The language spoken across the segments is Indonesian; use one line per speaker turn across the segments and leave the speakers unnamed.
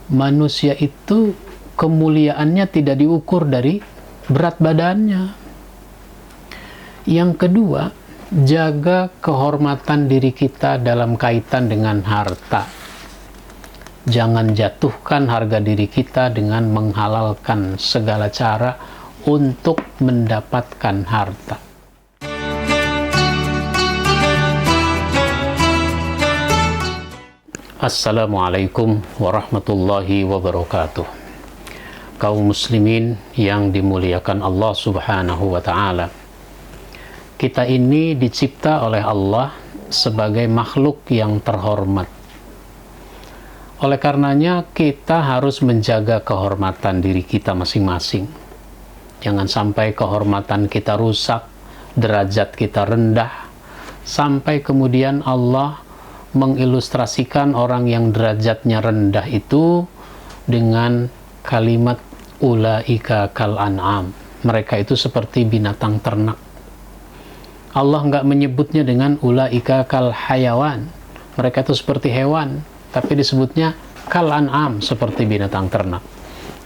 Manusia itu kemuliaannya tidak diukur dari berat badannya. Yang kedua, jaga kehormatan diri kita dalam kaitan dengan harta. Jangan jatuhkan harga diri kita dengan menghalalkan segala cara untuk mendapatkan harta. Assalamualaikum warahmatullahi wabarakatuh. Kaum muslimin yang dimuliakan Allah subhanahu wa ta'ala, kita ini dicipta oleh Allah sebagai makhluk yang terhormat. Oleh karenanya kita harus menjaga kehormatan diri kita masing-masing. Jangan sampai kehormatan kita rusak, derajat kita rendah, sampai kemudian Allah mengilustrasikan orang yang derajatnya rendah itu dengan kalimat ulaika kal an'am. Mereka itu seperti binatang ternak. Allah nggak menyebutnya dengan ulaika kal hayawan. Mereka itu seperti hewan, tapi disebutnya kal an'am, seperti binatang ternak.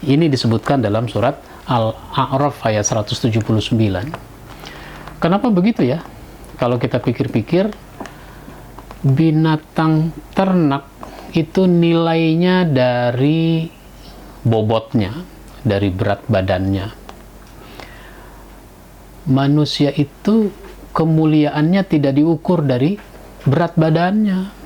Ini disebutkan dalam surat Al-A'raf ayat 179. Kenapa begitu ya? Kalau kita pikir-pikir, binatang ternak itu nilainya dari bobotnya, dari berat badannya. Manusia itu kemuliaannya tidak diukur dari berat badannya.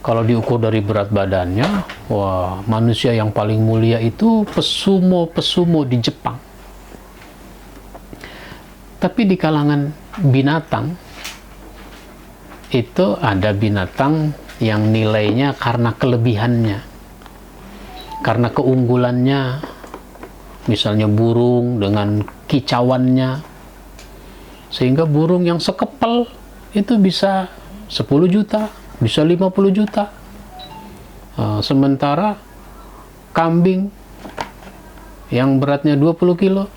Kalau diukur dari berat badannya, wah, manusia yang paling mulia itu pesumo-pesumo di Jepang. Tapi di kalangan binatang, itu ada binatang yang nilainya karena kelebihannya, karena keunggulannya. Misalnya burung dengan kicauannya, sehingga burung yang sekepel itu bisa 10 juta, bisa 50 juta. Sementara kambing yang beratnya 20 kilo,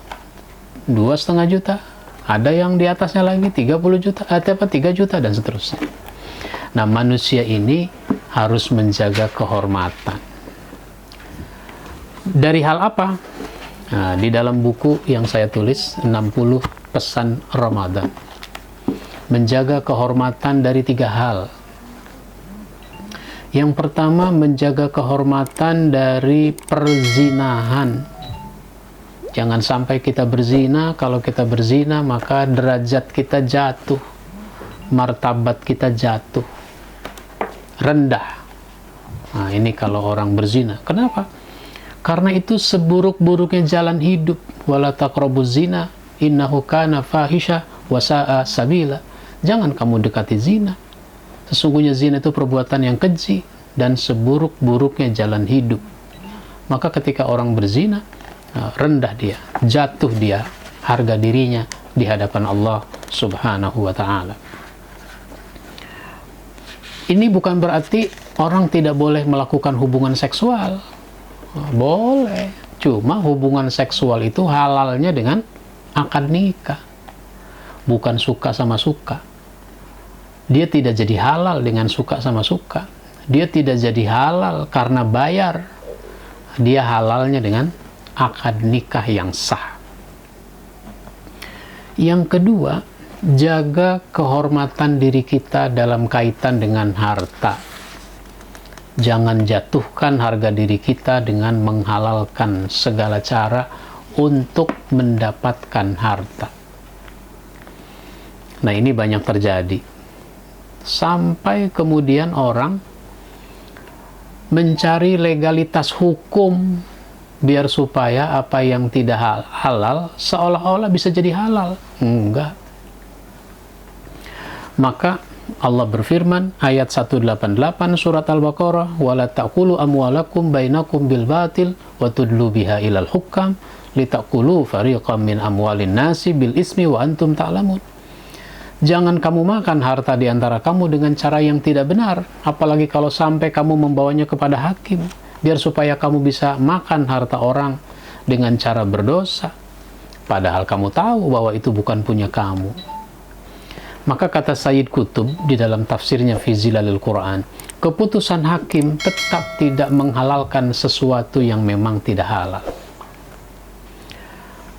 2,5 juta. Ada yang di atasnya lagi 30 juta, 3 juta, dan seterusnya. Nah, manusia ini harus menjaga kehormatan. Dari hal apa? Nah, di dalam buku yang saya tulis, 60 Pesan Ramadan. Menjaga kehormatan dari 3 hal. Yang pertama, menjaga kehormatan dari perzinahan. Jangan sampai kita berzina. Kalau kita berzina, maka derajat kita jatuh, martabat kita jatuh, rendah. Nah, ini kalau orang berzina. Kenapa? Karena itu seburuk-buruknya jalan hidup. Wala taqrabuz zina innahu kana fahisha wa sa'a sabila. Jangan kamu dekati zina. Sesungguhnya zina itu perbuatan yang keji dan seburuk-buruknya jalan hidup. Maka ketika orang berzina, rendah dia, jatuh dia, harga dirinya di hadapan Allah subhanahu wa ta'ala. Ini bukan berarti orang tidak boleh melakukan hubungan seksual. Boleh, cuma hubungan seksual itu halalnya dengan akad nikah, bukan suka sama suka. Dia tidak jadi halal dengan suka sama suka. Dia tidak jadi halal karena bayar. Dia halalnya dengan akad nikah yang sah. Yang kedua, jaga kehormatan diri kita dalam kaitan dengan harta. Jangan jatuhkan harga diri kita dengan menghalalkan segala cara untuk mendapatkan harta. Nah, ini banyak terjadi. Sampai kemudian orang mencari legalitas hukum biar supaya apa yang tidak halal seolah-olah bisa jadi halal. Enggak. Maka Allah berfirman, ayat 188 surat Al-Baqarah, wala ta'kulu amwalakum bainakum bil batil wa tudlu biha ilal hukam litakulu fariqam min amwalin nasi bil ismi wa antum ta'lamun. Jangan kamu makan harta di antara kamu dengan cara yang tidak benar, apalagi kalau sampai kamu membawanya kepada hakim, biar supaya kamu bisa makan harta orang dengan cara berdosa, padahal kamu tahu bahwa itu bukan punya kamu. Maka kata Sayyid Qutb di dalam tafsirnya fi Zilalil Quran, keputusan hakim tetap tidak menghalalkan sesuatu yang memang tidak halal.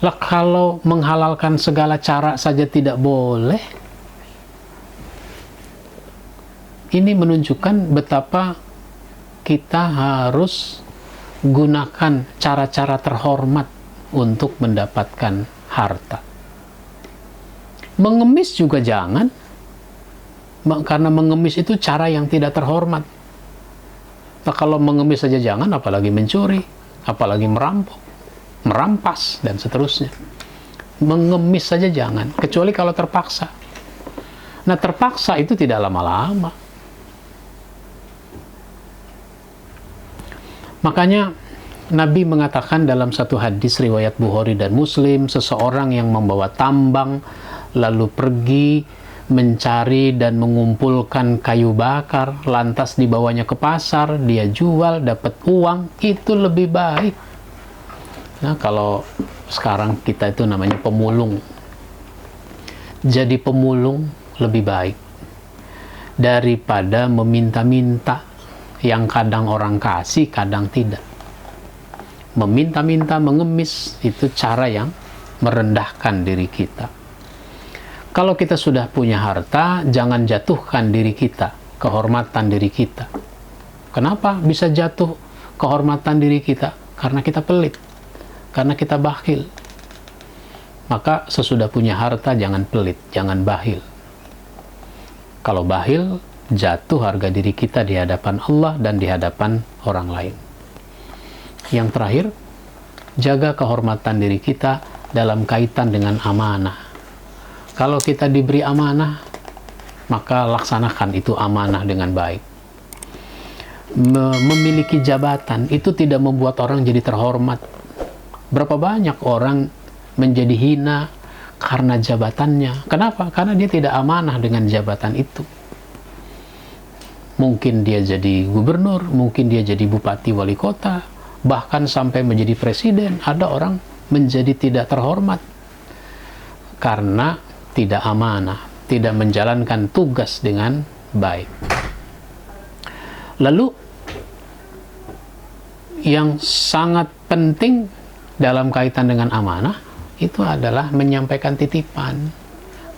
Lah kalau menghalalkan segala cara saja tidak boleh, ini menunjukkan betapa kita harus gunakan cara-cara terhormat untuk mendapatkan harta. Mengemis juga jangan, karena mengemis itu cara yang tidak terhormat. Nah, kalau mengemis saja jangan, apalagi mencuri, apalagi merampok, merampas, dan seterusnya. Mengemis saja jangan, kecuali kalau terpaksa. Nah, terpaksa itu tidak lama-lama. Makanya Nabi mengatakan dalam satu hadis riwayat Bukhari dan Muslim, seseorang yang membawa tambang lalu pergi mencari dan mengumpulkan kayu bakar, lantas dibawanya ke pasar, dia jual, dapat uang, itu lebih baik. Nah, kalau sekarang kita itu namanya pemulung. Jadi pemulung lebih baik daripada meminta-minta, yang kadang orang kasih, kadang tidak. Meminta-minta, mengemis, itu cara yang merendahkan diri kita. Kalau kita sudah punya harta, jangan jatuhkan diri kita, kehormatan diri kita. Kenapa bisa jatuh kehormatan diri kita? Karena kita pelit, karena kita bakhil. Maka sesudah punya harta, jangan pelit, jangan bakhil. Kalau bakhil, jatuh harga diri kita di hadapan Allah dan di hadapan orang lain. Yang terakhir, jaga kehormatan diri kita dalam kaitan dengan amanah. Kalau kita diberi amanah, maka laksanakan itu amanah dengan baik. Memiliki jabatan itu tidak membuat orang jadi terhormat. Berapa banyak orang menjadi hina karena jabatannya. Kenapa? Karena dia tidak amanah dengan jabatan itu. Mungkin dia jadi gubernur, mungkin dia jadi bupati wali kota, bahkan sampai menjadi presiden. Ada orang menjadi tidak terhormat karena tidak amanah, tidak menjalankan tugas dengan baik. Lalu yang sangat penting dalam kaitan dengan amanah itu adalah menyampaikan titipan.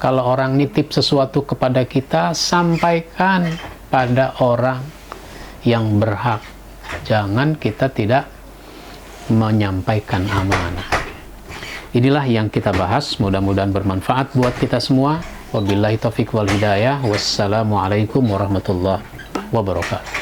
Kalau orang nitip sesuatu kepada kita, sampaikan pada orang yang berhak. Jangan kita tidak menyampaikan amanah. Inilah yang kita bahas, mudah-mudahan bermanfaat buat kita semua. Wabillahi taufiq wal hidayah. Wassalamualaikum warahmatullahi wabarakatuh.